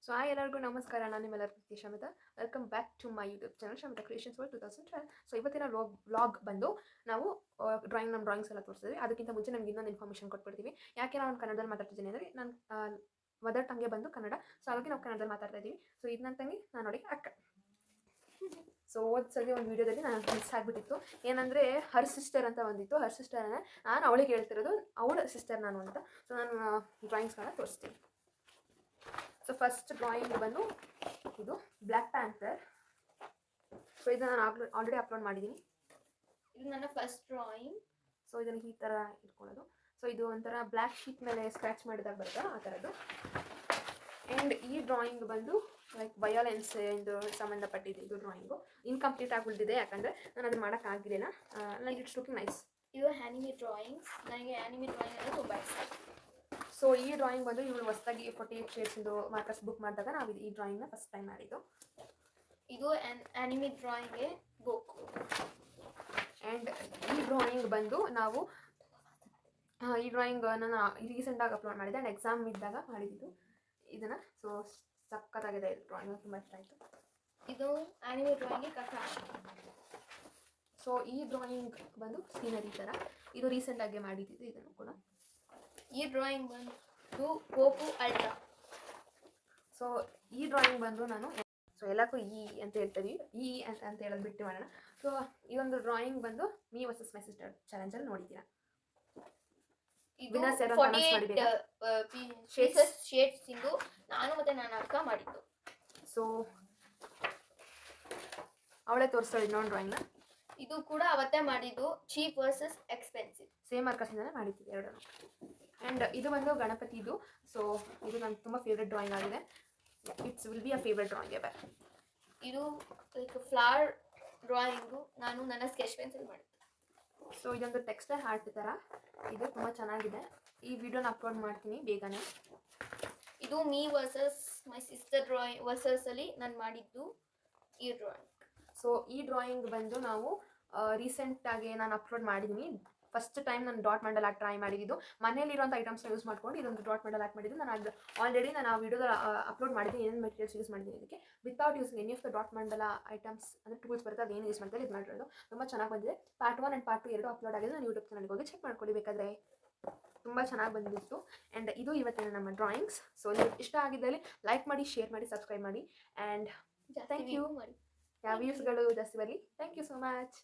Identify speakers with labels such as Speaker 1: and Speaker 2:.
Speaker 1: So ಎಲ್ಲರಿಗೂ ನಮಸ್ಕಾರ. ನಾನು ನಿಮ್ಮೆಲ್ಲರ ಪ್ರೀತಿ Shamitha. Welcome back to my YouTube channel Shamitha creations world 2012. So ಇವತ್ತಿನ ವ್ಲಾಗ್ ಬಂದು ನಾವು ನಮ್ಮ ಡ್ರಾಯಿಂಗ್ಸ್ ಎಲ್ಲ ತೋರಿಸಿದ್ವಿ. ಅದಕ್ಕಿಂತ ಮುಂಚೆ ನಮ್ಗೆ ಇನ್ನೊಂದು ಇನ್ಫಾರ್ಮೇಷನ್ ಕೊಟ್ಬಿಡ್ತೀವಿ. ಯಾಕೆ ನಾನು ಕನ್ನಡದಲ್ಲಿ ಮಾತಾಡ್ತಿದ್ದೀನಿ ಅಂದರೆ ನಾನು ಮದರ್ ಟಂಗೆ ಬಂದು ಕನ್ನಡ. ಸೊ ಹಾಗಾಗಿ ನಾವು ಕನ್ನಡದಲ್ಲಿ ಮಾತಾಡ್ತಾ ಇದ್ದೀವಿ. ಸೊ ಇದು ನನ್ನ ತಂಗಿ, ನಾನು ನೋಡಿ ಅಕ್ಕ. ಸೊ ಸರಿ ಒಂದು ವೀಡಿಯೋದಲ್ಲಿ ನಾನು ಮಿಸ್ ಆಗಿಬಿಟ್ಟಿತ್ತು. ಏನಂದರೆ ಹರ್ ಸಿಸ್ಟರ್ ಅಂತ ಬಂದಿತ್ತು. ಹರ್ ಸಿಸ್ಟರನ್ನೇ ನಾನು ಅವಳಿಗೆ ಹೇಳ್ತಿರೋದು, ಅವಳ ಸಿಸ್ಟರ್ ನಾನು ಅಂತ. ಸೊ ನಾನು ಡ್ರಾಯಿಂಗ್ಸ್ಗಳನ್ನ ತೋರಿಸ್ತೀನಿ. ಸೊ ಫಸ್ಟ್ ಡ್ರಾಯಿಂಗ್ ಬಂದು ಇದು ಬ್ಲ್ಯಾಕ್ ಪ್ಯಾಂಥರ್. ಸೊ ಇದು ನಾನು ಆಲ್ರೆಡಿ ಅಪ್ಲೋಡ್ ಮಾಡಿದ್ದೀನಿ.
Speaker 2: ಇದು ನನ್ನ ಫಸ್ಟ್ ಡ್ರಾಯಿಂಗ್.
Speaker 1: ಸೊ ಇದನ್ನು ಈ ಥರ ಇಟ್ಕೊಳ್ಳೋದು. ಸೊ ಇದು ಒಂಥರ ಬ್ಲ್ಯಾಕ್ ಶೀಟ್ ಮೇಲೆ ಸ್ಕ್ರ್ಯಾಚ್ ಮಾಡಿದಾಗ ಬರುತ್ತೆ ಆ ಥರದ್ದು. ಆ್ಯಂಡ್ ಈ ಡ್ರಾಯಿಂಗ್ ಬಂದು ಲೈಕ್ ವಯೋಲೆನ್ಸ್ ಎಂದು ಸಂಬಂಧಪಟ್ಟಿದ್ದು. ಇದು ಡ್ರಾಯಿಂಗು ಇನ್ಕಂಪ್ಲೀಟ್ ಆಗಿ ಉಳಿದಿದೆ, ಯಾಕಂದರೆ ನಾನು ಅದು ಮಾಡೋಕ್ಕಾಗಲಿಲ್ಲ. ನನಗೆ ಇಟ್ಸ್ ಲುಕಿಂಗ್ ನೈಸ್.
Speaker 2: ಇದು ಆ್ಯನಿಮಿ ಡ್ರಾಯಿಂಗ್ಸ್. ನನಗೆ ಆ್ಯನಿಮಿ ಡ್ರಾಯಿಂಗ್ ಅಂದರೆ ತುಂಬ ಇಷ್ಟ.
Speaker 1: ಸೊ ಈ ಡ್ರಾಯಿಂಗ್ ಬಂದು ಇವಳು ಹೊಸದಾಗಿ 48 ಶೇಡ್ಸಿಂದು ಮಾರ್ಕರ್ಸ್ ಬುಕ್ ಮಾಡಿದಾಗ ನಾವು ಈ ಡ್ರಾಯಿಂಗ್ನ ಫಸ್ಟ್ ಟೈಮ್ ಮಾಡಿದ್ದು.
Speaker 2: ಇದು ಆ್ಯನಿಮಿ ಡ್ರಾಯಿಂಗ್ಗೆ ಬುಕ್.
Speaker 1: ಆ್ಯಂಡ್ ಈ ಡ್ರಾಯಿಂಗ್ ಬಂದು ನಾವು ಈ ಡ್ರಾಯಿಂಗ್ ನಾನು ರೀಸೆಂಟಾಗಿ ಅಪ್ಲೋಡ್ ಮಾಡಿದ್ದೆ. ಆ್ಯಂಡ್ ಎಕ್ಸಾಮ್ ಇದ್ದಾಗ ಮಾಡಿದ್ದು ಇದನ್ನು. ಸೊ ಸಕ್ಕತ್ತಾಗಿದೆ ಇದು ಡ್ರಾಯಿಂಗ್, ತುಂಬ ಇಷ್ಟ ಆಯಿತು.
Speaker 2: ಇದು ಆ್ಯನಿಮಿ ಡ್ರಾಯಿಂಗ್ಗೆ ಕಥಾ.
Speaker 1: ಸೊ ಈ ಡ್ರಾಯಿಂಗ್ ಬಂದು ಸೀನರಿ ಥರ. ಇದು ರೀಸೆಂಟಾಗಿ ಮಾಡಿದ್ದು ಇದನ್ನು ಕೂಡ.
Speaker 2: ಈ ಡ್ರಾಯಿಂಗ್ ಬಂದು ಗೋಕು ಅಲ್ಟ್ರಾ.
Speaker 1: ಸೊ ಈ ಡ್ರಾಯಿಂಗ್ ಬಂದು ನಾನು ಎಲ್ಲಕ್ಕೂ ಈ ಅಂತ ಹೇಳ್ತೀವಿ, ಈ ಅಂತ ಹೇಳೋದು ಬಿಟ್ಟು ಮಾಡೋಣ. ಸೊ ಈ ಒಂದು ಡ್ರಾಯಿಂಗ್ ಬಂದು ಮೀ ವರ್ಸಸ್ ಮೈ ಸಿಸ್ಟರ್ ಚಾಲೆಂಜಲ್ಲಿ ನೋಡಿದ್ದೀರಾ.
Speaker 2: ಇದು ಶೇಡ್ಸ್ ಇಂದು ನಾನು ಮತ್ತೆ ನನ್ನ ಅಕ್ಕ ಮಾಡಿದ್ದು.
Speaker 1: ಸೊ ಅವಳೇ ತೋರಿಸ್ತಾಳೆ ಇನ್ನೊಂದು ಡ್ರಾಯಿಂಗ್ನ.
Speaker 2: ಇದು ಕೂಡ ಅವತ್ತೇ ಮಾಡಿದ್ದು, ಚೀಪ್ ವರ್ಸಸ್ ಎಕ್ಸ್ಪೆನ್ಸಿವ್.
Speaker 1: ಸೇಮ್ ಮಾರ್ಕರ್ಸಿಂದಲೇ ಮಾಡಿದ್ದೀವಿ ಎರಡೂ. ಆ್ಯಂಡ್ ಇದು ಬಂದು ಗಣಪತಿದು. ಸೊ ಇದು ನನ್ನ ತುಂಬ ಫೇವ್ರೆಟ್ ಡ್ರಾಯಿಂಗ್ ಆಗಿದೆ. It's will be a favourite drawing ever.
Speaker 2: ಇದು ಲೈಕ್ ಫ್ಲವರ್ ಡ್ರಾಯಿಂಗು ನಾನು ನನ್ನ ಸ್ಕೆಚ್ ಪೆನ್ಸಿಲ್ ಮಾಡಿದ್ದೆ.
Speaker 1: ಸೊ ಇದೊಂದು ಟೆಕ್ಸ್ಟೈಲ್ ಆರ್ಟ್ ಥರ. ಇದು ತುಂಬ ಚೆನ್ನಾಗಿದೆ. ಈ ವಿಡಿಯೋನ ಅಪ್ಲೋಡ್ ಮಾಡ್ತೀನಿ ಬೇಗನೆ.
Speaker 2: ಇದು me versus my sister drawing ವರ್ಸಸಲ್ಲಿ ನಾನು ಮಾಡಿದ್ದು ಈ ಡ್ರಾಯಿಂಗ್.
Speaker 1: ಸೊ ಈ ಡ್ರಾಯಿಂಗ್ ಬಂದು ನಾವು ರೀಸೆಂಟಾಗಿ ನಾನು ಅಪ್ಲೋಡ್ ಮಾಡಿದ್ದೀನಿ. ಫಸ್ಟ್ ಟೈಮ್ ನಾನು ಡಾಟ್ ಮಂಡಲ್ ಆರ್ಟ್ ಟ್ರೈ ಮಾಡಿದ್ದು. ಮನೇಲಿರೋಂಥ ಐಟಮ್ಸ್ನ ಯೂಸ್ ಮಾಡ್ಕೊಂಡು ಇದೊಂದು ಡಾಟ್ ಮಂಡಲ್ ಆರ್ಟ್ ಮಾಡಿದ್ದು. ನಾನು ಅದು ಆಲ್ರೆಡಿ ನಾನು ಆ ವಿಡಿಯೋದಲ್ಲಿ ಅಪ್ಲೋಡ್ ಮಾಡಿದ್ದೀನಿ, ಏನೇನು ಮೆಟೀರಿಯಲ್ಸ್ ಯೂಸ್ ಮಾಡಿದ್ದೀನಿ ಇದಕ್ಕೆ. Without using any of the dot ಮಂಡಲ ಐಟಮ್ಸ್ ಅಂದರೆ ಟೂಲ್ಸ್ ಬರುತ್ತೆ, ಅದು ಏನು ಯೂಸ್ ಮಾಡ್ತಾರೆ ಇದು ಮಾಡಿರೋದು. ತುಂಬ ಚೆನ್ನಾಗಿ ಬಂದಿದೆ. ಪಾರ್ಟ್ 1 ಆ್ಯಂಡ್ ಪಾರ್ಟ್ 2 ಎರಡು ಅಪ್ಲೋಡ್ ಆಗಿದೆ. ನಾನು ಯೂಟ್ಯೂಬ್ ಚಾನಲ್ಗೆ ಹೋಗಿ ಚೆಕ್ ಮಾಡ್ಕೊಳ್ಳಿ ಬೇಕಾದರೆ. ತುಂಬ ಚೆನ್ನಾಗಿ ಬಂದಿತ್ತು. ಆ್ಯಂಡ್ ಇದು ಇವತ್ತಿನ ನಮ್ಮ ಡ್ರಾಯಿಂಗ್ಸ್. ಸೊ ನಿಮಗೆ ಇಷ್ಟ ಆಗಿದ್ದಲ್ಲಿ ಲೈಕ್ ಮಾಡಿ, ಶೇರ್ ಮಾಡಿ, ಸಬ್ಸ್ಕ್ರೈಬ್ ಮಾಡಿ. And thank you. ಯಾವ ವ್ಯೂಸ್ಗಳು ಜಾಸ್ತಿ ಬರಲಿ. Thank you so much.